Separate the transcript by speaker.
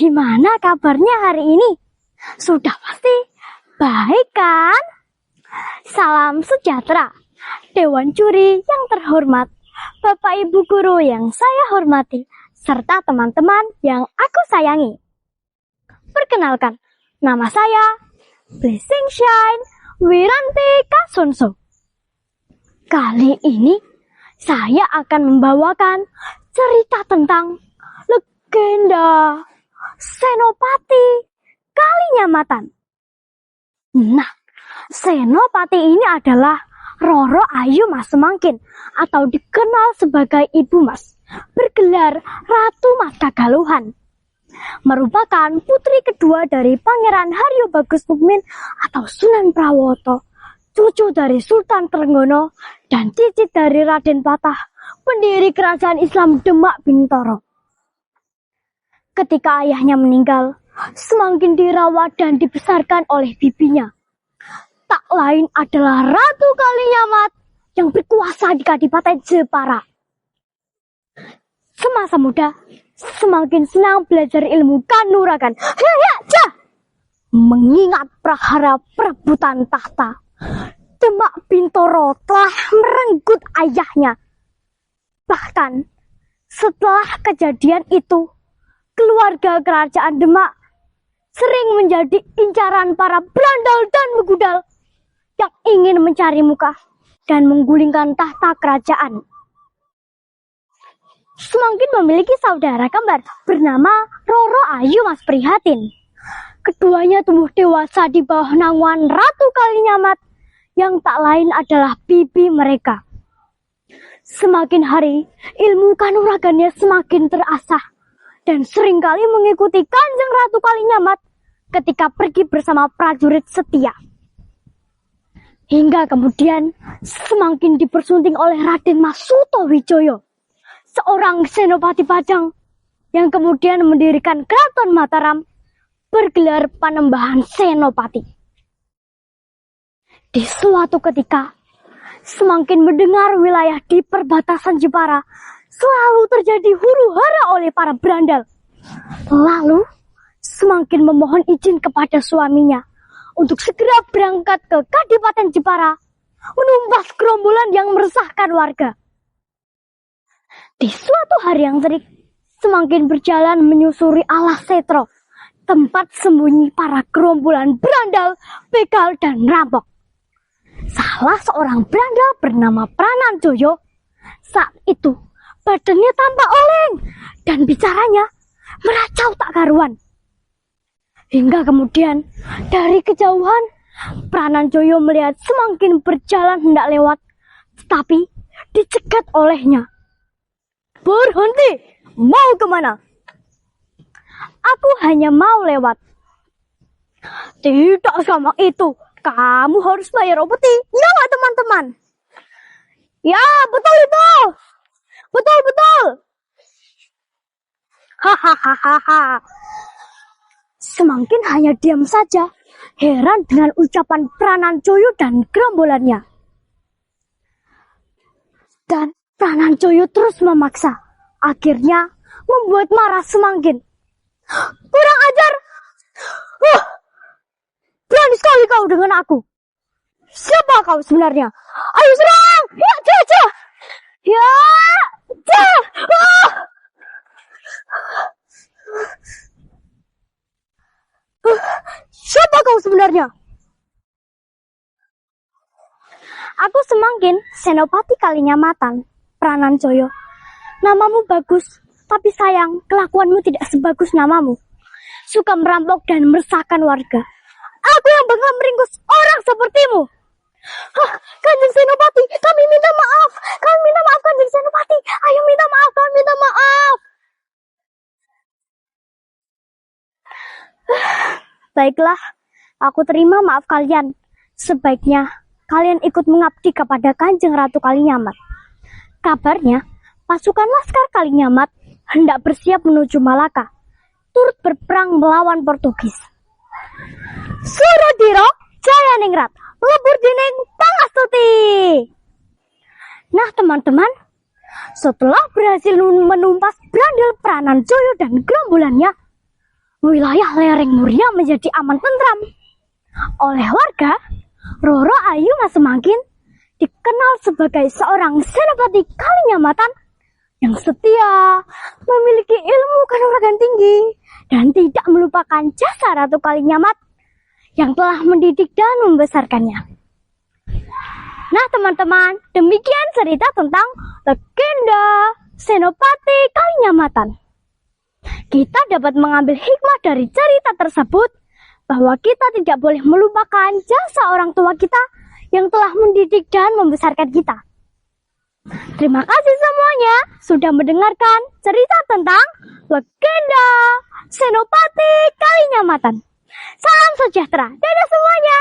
Speaker 1: Gimana kabarnya hari ini? Sudah pasti baik kan? Salam sejahtera, Dewan Juri yang terhormat, Bapak Ibu Guru yang saya hormati, serta teman-teman yang aku sayangi. Perkenalkan, nama saya Blessing Shine Wiranti Kasonso. Kali ini saya akan membawakan cerita tentang legenda Senopati Kalinyamatan. Nah, Senopati ini adalah Roro Ayu Mas Semangkin atau dikenal sebagai Ibu Mas, bergelar Ratu Mas Kagaluhan. Merupakan putri kedua dari Pangeran Haryo Bagus Mukmin atau Sunan Prawoto, cucu dari Sultan Trenggono, dan cicit dari Raden Patah, pendiri kerajaan Islam Demak Bintoro. Ketika ayahnya meninggal, Semangkin dirawat dan dibesarkan oleh bibinya. Tak lain adalah Ratu Kalinyamat yang berkuasa di Kadipaten Jepara. Semasa muda, Semangkin senang belajar ilmu kanuragan. Mengingat prahara perebutan tahta, Demak Bintoro telah merenggut ayahnya. Bahkan setelah kejadian itu, keluarga kerajaan Demak sering menjadi incaran para berandal dan begudal yang ingin mencari muka dan menggulingkan tahta kerajaan. Semangkin memiliki saudara kembar bernama Roro Ayu Mas Prihatin. Keduanya tumbuh dewasa di bawah naungan Ratu Kalinyamat yang tak lain adalah bibi mereka. Semakin hari, ilmu kanuragannya semakin terasah dan seringkali mengikuti Kanjeng Ratu Kalinyamat ketika pergi bersama prajurit setia. Hingga kemudian Semangkin dipersunting oleh Raden Mas Sutowijoyo, seorang senopati Pajang yang kemudian mendirikan Keraton Mataram bergelar Panembahan Senopati. Di suatu ketika, Semangkin mendengar wilayah di perbatasan Jepara selalu terjadi huru-hara oleh para berandal. Lalu, Semangkin memohon izin kepada suaminya untuk segera berangkat ke Kadipaten Jepara, menumpas gerombolan yang meresahkan warga. Di suatu hari yang terik, Semangkin berjalan menyusuri Alas Setro, tempat sembunyi para gerombolan berandal, begal, dan rampok. Salah seorang berandal bernama Prananjoyo saat itu badannya tampak oleng dan bicaranya meracau tak karuan. Hingga kemudian dari kejauhan Prananjoyo melihat Semangkin berjalan hendak lewat, tetapi dicegat olehnya. "Berhenti, mau kemana?" "Aku hanya mau lewat." "Tidak sama itu, kamu harus bayar upeti, ya nggak teman-teman?" "Ya, betul itu. Betul. Hahaha." Semangkin hanya diam saja, heran dengan ucapan Prananjoyo dan gerombolannya. Dan Prananjoyo terus memaksa, akhirnya membuat marah Semangkin. "Kurang ajar! Berani sekali kau dengan aku. Siapa kau sebenarnya? Ayo serang! Ya, ja! Siapa kau sebenarnya?" "Aku Semangkin, Senopati Kalinyamatan, Prananjoyo. Namamu bagus, tapi sayang kelakuanmu tidak sebagus namamu. Suka merampok dan meresahkan warga. Aku yang bakal meringkus orang sepertimu." "Kanjeng Senopati, kami minta maaf. Kanjeng Senopati. Ayo minta maaf, kami minta maaf." "Baiklah, aku terima maaf kalian. Sebaiknya kalian ikut mengabdi kepada Kanjeng Ratu Kalinyamat." Kabarnya, pasukan Laskar Kalinyamat hendak bersiap menuju Malaka, turut berperang melawan Portugis. "Suradiro, Jaya Ningrat, lebur dining pangastuti." Nah teman-teman, setelah berhasil menumpas berandal Prananjoyo dan gerombolannya, wilayah lereng Muria menjadi aman tentram. Oleh warga, Roro Ayu Mas Semangkin dikenal sebagai seorang senopati Kalinyamatan yang setia, memiliki ilmu kanuragan tinggi, dan tidak melupakan jasa Ratu Kalinyamat yang telah mendidik dan membesarkannya. Nah teman-teman, demikian cerita tentang legenda Senopati Kalinyamatan. Kita dapat mengambil hikmah dari cerita tersebut bahwa kita tidak boleh melupakan jasa orang tua kita yang telah mendidik dan membesarkan kita. Terima kasih semuanya sudah mendengarkan cerita tentang legenda Senopati Kalinyamatan. Salam sejahtera. Dadah semuanya.